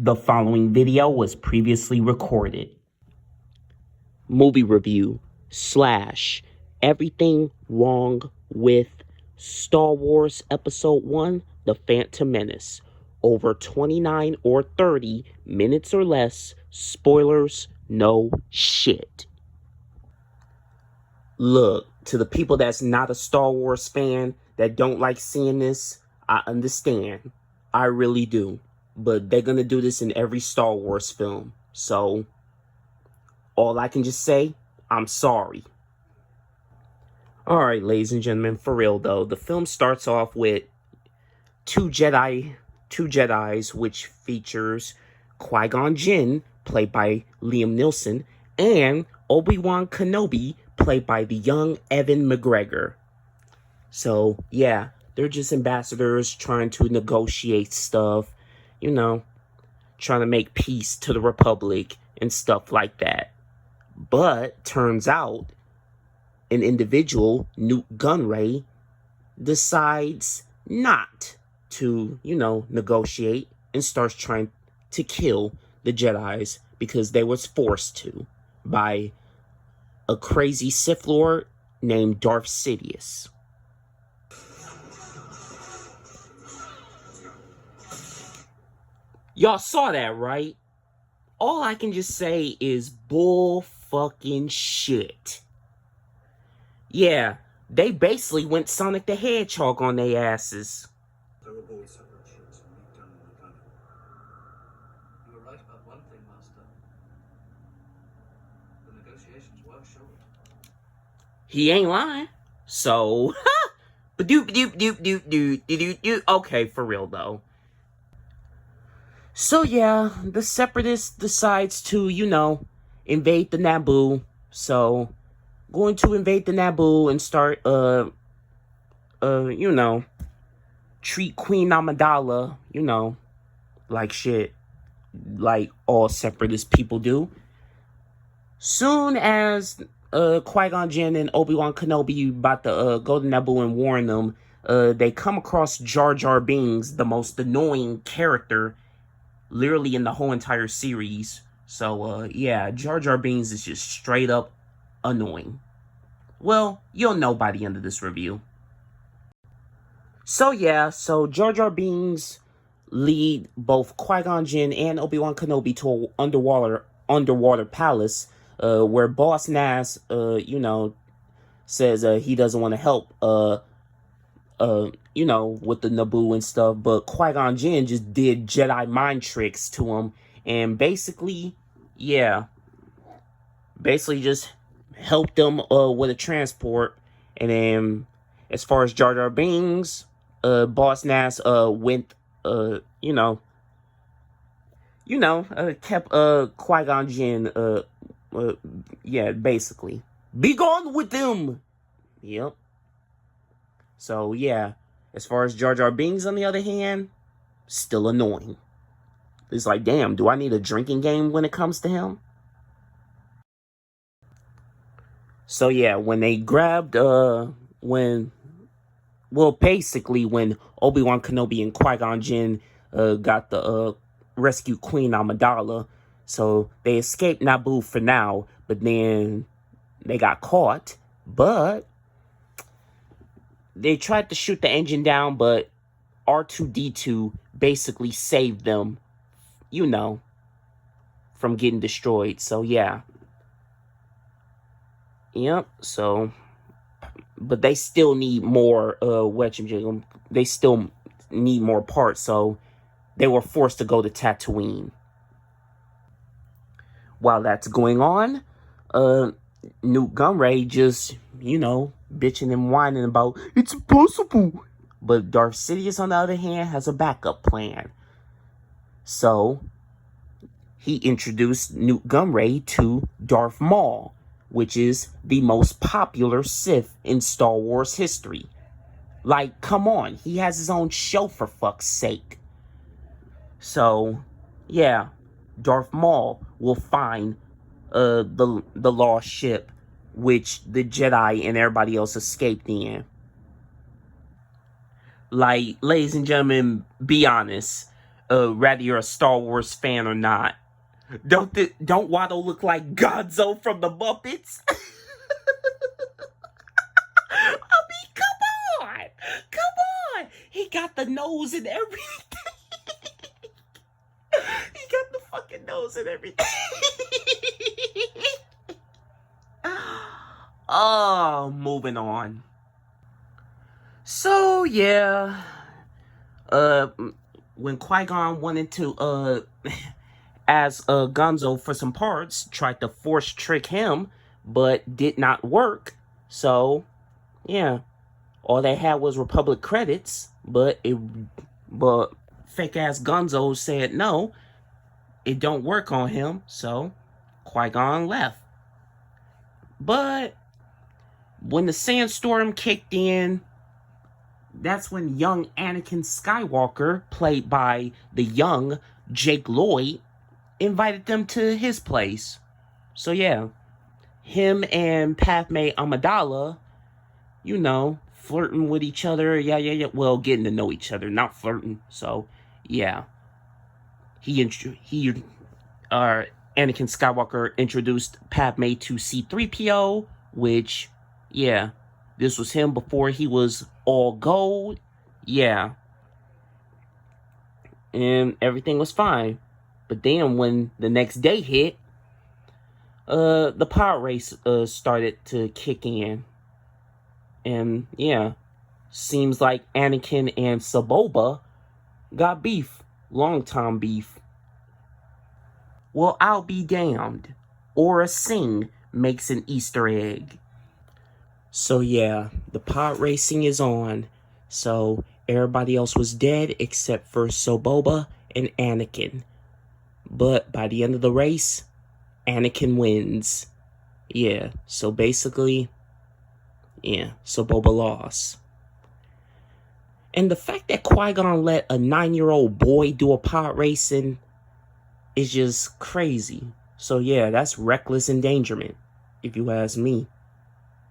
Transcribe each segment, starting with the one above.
The following video was previously recorded. Movie review / everything wrong with Star Wars Episode 1, The Phantom Menace. Over 29 or 30 minutes or less. Spoilers, no shit. Look, to the people that's not a Star Wars fan, that don't like seeing this, I understand. I really do. But they're going to do this in every Star Wars film. So, all I can just say, I'm sorry. Alright, ladies and gentlemen, for real though, the film starts off with two Jedis, which features Qui-Gon Jinn, played by Liam Neeson, and Obi-Wan Kenobi, played by the young Evan McGregor. So, yeah, they're just ambassadors trying to negotiate stuff, you know, trying to make peace to the Republic and stuff like that. But turns out an individual, Newt Gunray, decides not to, negotiate and starts trying to kill the Jedis because they was forced to by a crazy Sith Lord named Darth Sidious. Y'all saw that, right? All I can just say is bull fucking shit. Yeah, they basically went Sonic the Hedgehog on their asses. There were both separate ships and we've done on the planet. You were right about one thing, Master. The negotiations were short. He ain't lying. So, okay, for real though. So yeah, the Separatist decides to, invade the Naboo. So, going to invade the Naboo and start, treat Queen Amidala, like shit, like all Separatist people do. Soon as Qui-Gon Jinn and Obi-Wan Kenobi about to go to Naboo and warn them, they come across Jar Jar Binks, the most annoying character literally in the whole entire series. So, yeah, Jar Jar Binks is just straight up annoying. Well, you'll know by the end of this review. So, yeah, Jar Jar Binks lead both Qui-Gon Jinn and Obi-Wan Kenobi to an underwater palace, where Boss Nass, says he doesn't want to help, with the Naboo and stuff, but Qui-Gon Jinn just did Jedi mind tricks to him, and basically just helped them with a transport. And then, as far as Jar Jar Binks, Boss Nass went, kept Qui-Gon Jinn, basically. Be gone with them! Yep. So, yeah, as far as Jar Jar Binks, on the other hand, still annoying. It's like, damn, do I need a drinking game when it comes to him? So, yeah, when they grabbed, when Obi-Wan Kenobi and Qui-Gon Jinn got the rescue Queen Amidala, so they escaped Naboo for now, but then they got caught, but they tried to shoot the engine down, but R2-D2 basically saved them, from getting destroyed. So, yeah. Yep, so, but they still need more, they still need more parts, so they were forced to go to Tatooine. While that's going on, Newt Gunray just, bitching and whining about, it's impossible. But Darth Sidious, on the other hand, has a backup plan. So, he introduced Newt Gunray to Darth Maul, which is the most popular Sith in Star Wars history. Like, come on, he has his own show, for fuck's sake. So, yeah, Darth Maul will find the lost ship, which the Jedi and everybody else escaped in. Like, ladies and gentlemen, be honest. Whether you're a Star Wars fan or not. Don't Watto look like Gonzo from the Muppets? I mean, come on. He got the nose and everything. He got the fucking nose and everything. Oh, moving on. So yeah, when Qui-Gon wanted to ask Gonzo for some parts, tried to force trick him, but did not work. So yeah, all they had was Republic credits, but fake ass Gonzo said no, it don't work on him. So Qui-Gon left. But when the sandstorm kicked in, that's when young Anakin Skywalker, played by the young Jake Lloyd, invited them to his place. So yeah, him and Padme Amidala, you know, flirting with each other. Yeah. Well, getting to know each other, not flirting. So yeah, Anakin Skywalker introduced Padme to C-3PO, which, yeah, this was him before he was all gold. Yeah. And everything was fine. But then when the next day hit, the pod race started to kick in. And yeah, seems like Anakin and Saboba got beef. Long time beef. Well, I'll be damned. Aura Singh makes an Easter egg. So yeah, the pod racing is on. So everybody else was dead except for Saboba and Anakin. But by the end of the race, Anakin wins. Yeah, so basically, yeah, Saboba lost. And the fact that Qui-Gon let a 9-year-old boy do a pod racing is just crazy. So yeah, that's reckless endangerment, if you ask me.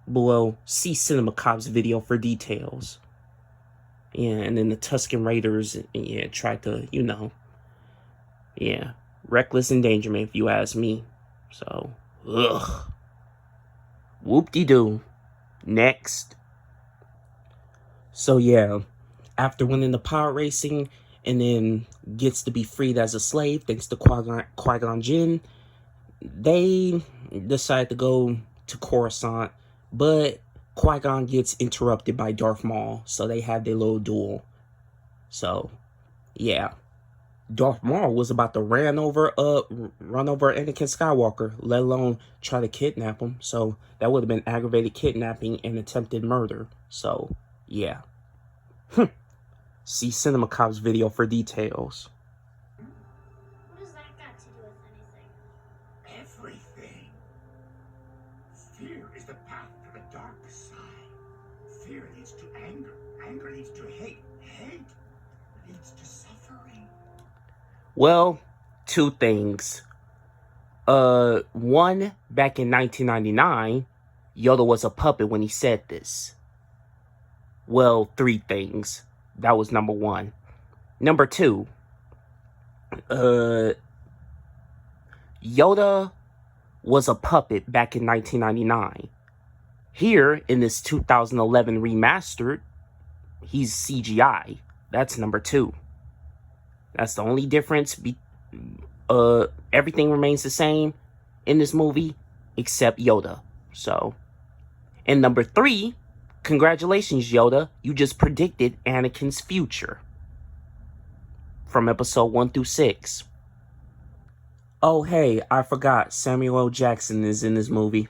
Well, see Cinema Cop's video for details. Yeah, and then the Tusken Raiders, yeah, tried to, you know, yeah, reckless endangerment, if you ask me. So, ugh. Whoop-de-doo. Next. So yeah, after winning the pod racing, and then gets to be freed as a slave thanks to Qui-Gon Jinn, they decide to go to Coruscant, but Qui-Gon gets interrupted by Darth Maul, so they have their little duel. So, yeah. Darth Maul was about to run over Anakin Skywalker, let alone try to kidnap him. So, that would have been aggravated kidnapping and attempted murder. So, yeah. See Cinema Cop's video for details. What does that got to do with anything? Everything. Fear is the path to the dark side. Fear leads to anger. Anger leads to hate. Hate leads to suffering. Well, two things. One, back in 1999, Yoda was a puppet when he said this. Well, three things. That was number one. Number two, Yoda was a puppet back in 1999. Here, in this 2011 remastered, he's CGI. That's number two. That's the only difference. Everything remains the same in this movie except Yoda. So, and number three, congratulations, Yoda. You just predicted Anakin's future from episode 1 through 6. Oh, hey, I forgot. Samuel L. Jackson is in this movie.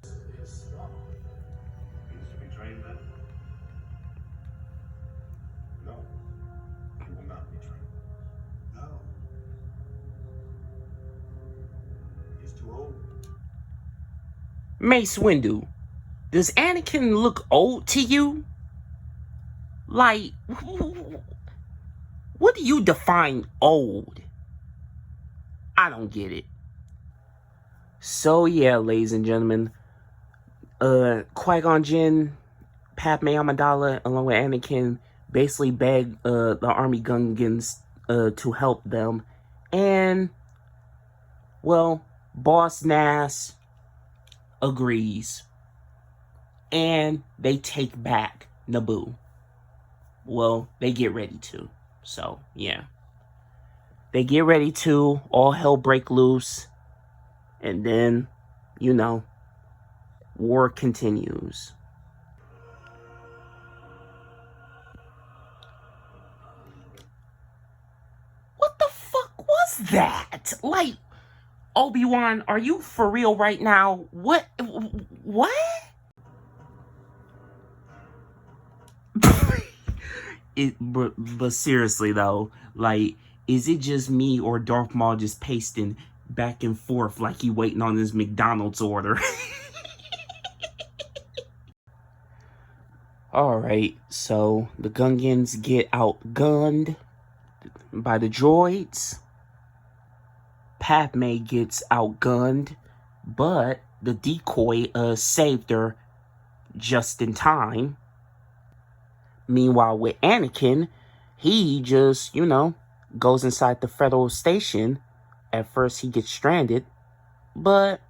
Is strong. Means to betray him then? No. He will not betray. No. He's too old. Mace Windu, does Anakin look old to you? Like, what do you define old? I don't get it. So yeah, ladies and gentlemen, Qui-Gon Jinn, Padme Amidala, along with Anakin, basically begged the army Gungans to help them. And, well, Boss Nass agrees. And they take back Naboo. Well, they get ready to. So, yeah. They get ready to. All hell break loose. And then, you know, war continues. What the fuck was that? Like, Obi-Wan, are you for real right now? What? But seriously though, like, is it just me or Darth Maul just pacing back and forth like he waiting on his McDonald's order? Alright, so the Gungans get outgunned by the droids. Padme gets outgunned, but the decoy saved her just in time. Meanwhile, with Anakin, he just, you know, goes inside the Federal Station. At first, he gets stranded, but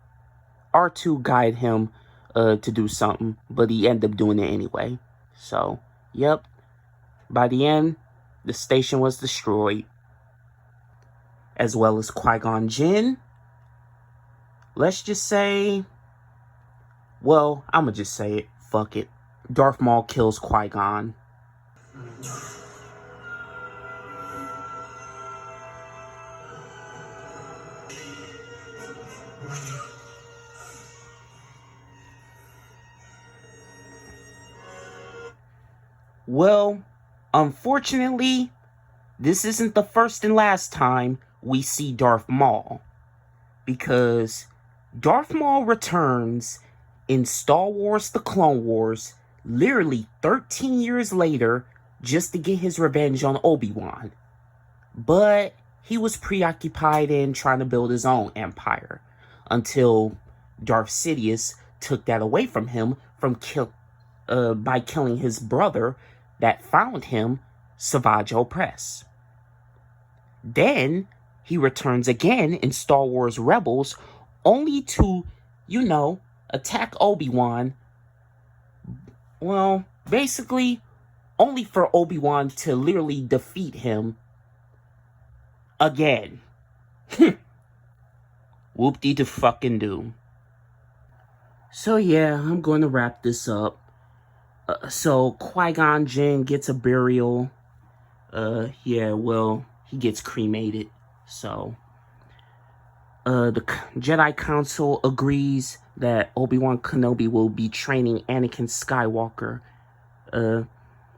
R2 guided him to do something, but he ended up doing it anyway. So, yep. By the end, the station was destroyed, as well as Qui-Gon Jinn. Let's just say, well, I'ma just say it. Fuck it. Darth Maul kills Qui-Gon. Well, unfortunately, this isn't the first and last time we see Darth Maul. Because Darth Maul returns in Star Wars The Clone Wars literally 13 years later just to get his revenge on Obi-Wan. But he was preoccupied in trying to build his own empire until Darth Sidious took that away from him by killing his brother that found him, Savage Opress. Then he returns again in Star Wars Rebels, only to, you know, attack Obi-Wan. Well, basically, only for Obi-Wan to literally defeat him again. Whoop-de-do-fucking-do. So yeah, I'm going to wrap this up. So Qui-Gon Jinn gets a burial. Yeah, well, he gets cremated. So, the Jedi Council agrees that Obi-Wan Kenobi will be training Anakin Skywalker,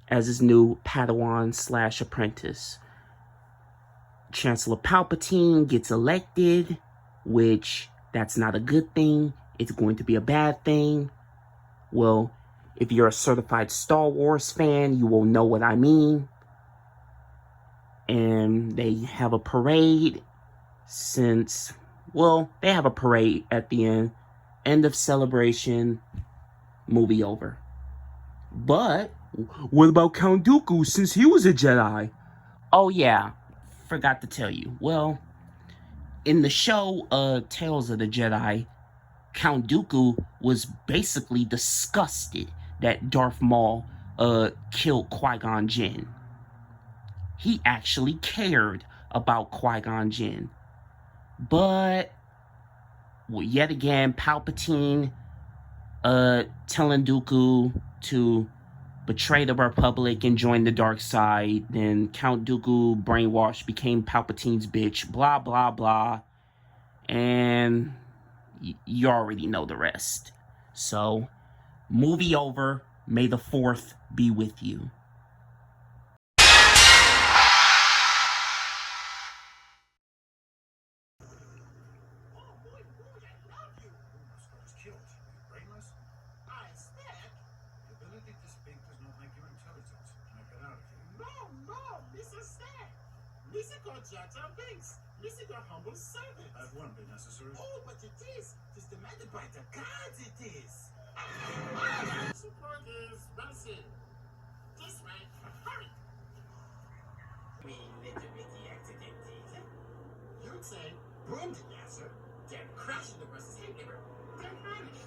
as his new Padawan / apprentice. Chancellor Palpatine gets elected, which, that's not a good thing. It's going to be a bad thing. Well, if you're a certified Star Wars fan, you will know what I mean. And they have a parade they have a parade at the end of celebration, movie over. But what about Count Dooku since he was a Jedi? Oh yeah, forgot to tell you. Well, in the show Tales of the Jedi, Count Dooku was basically disgusted that Darth Maul killed Qui-Gon Jinn. He actually cared about Qui-Gon Jinn. But, well, yet again, Palpatine telling Dooku to betray the Republic and join the dark side. Then Count Dooku, brainwashed, became Palpatine's bitch. Blah, blah, blah. And you already know the rest. So, movie over. May the 4th be with you. Lisa got Jar Jar Binks. Lisa got humble servant. That won't be necessary. Oh, but it is. It is demanded by the gods, it is. Support is Menace. This way, hurry. We little bitty could say, boom to Yasser, then crash into versus hate neighbor, then vanish.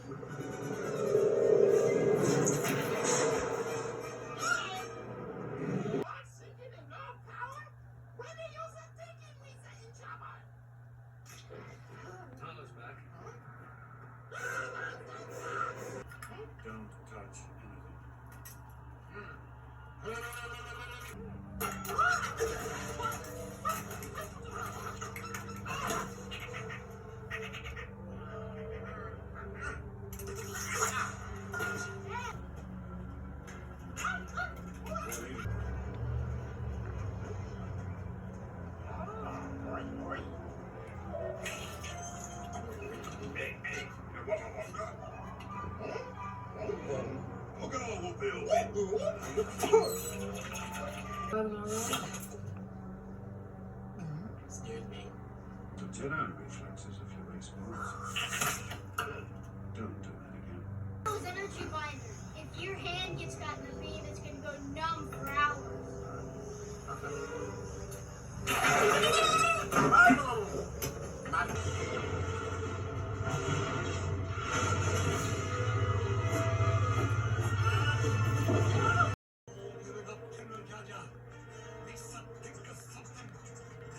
What's secret and no power? When they use a thinking, we say in Java. Tyler's back. Don't touch anything. Excuse me. The Jedi reflexes if you waste moves. Don't do that again. Those energy binder. If your hand gets caught in the beam, it's gonna go numb for hours.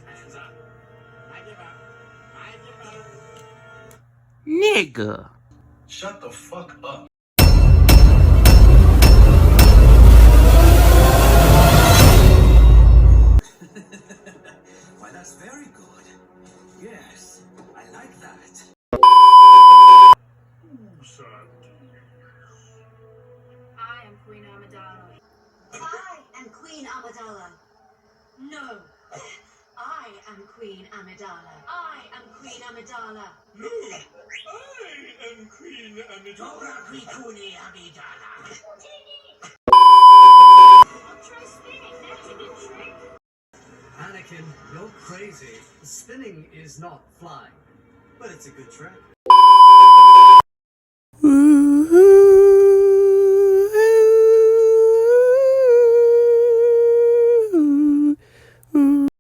Hands up. I give up. I give up. Nigga. Shut the fuck up. Why, that's very good. Yes, I like that. I am Queen Amidala. I am Queen Amidala. No. I am Queen Amidala. I am Queen Amidala. No, I am Queen Amidala. Queen Amidala. I'll try spinning. That's a good trick. Anakin, you're crazy. Spinning is not flying, but it's a good trick.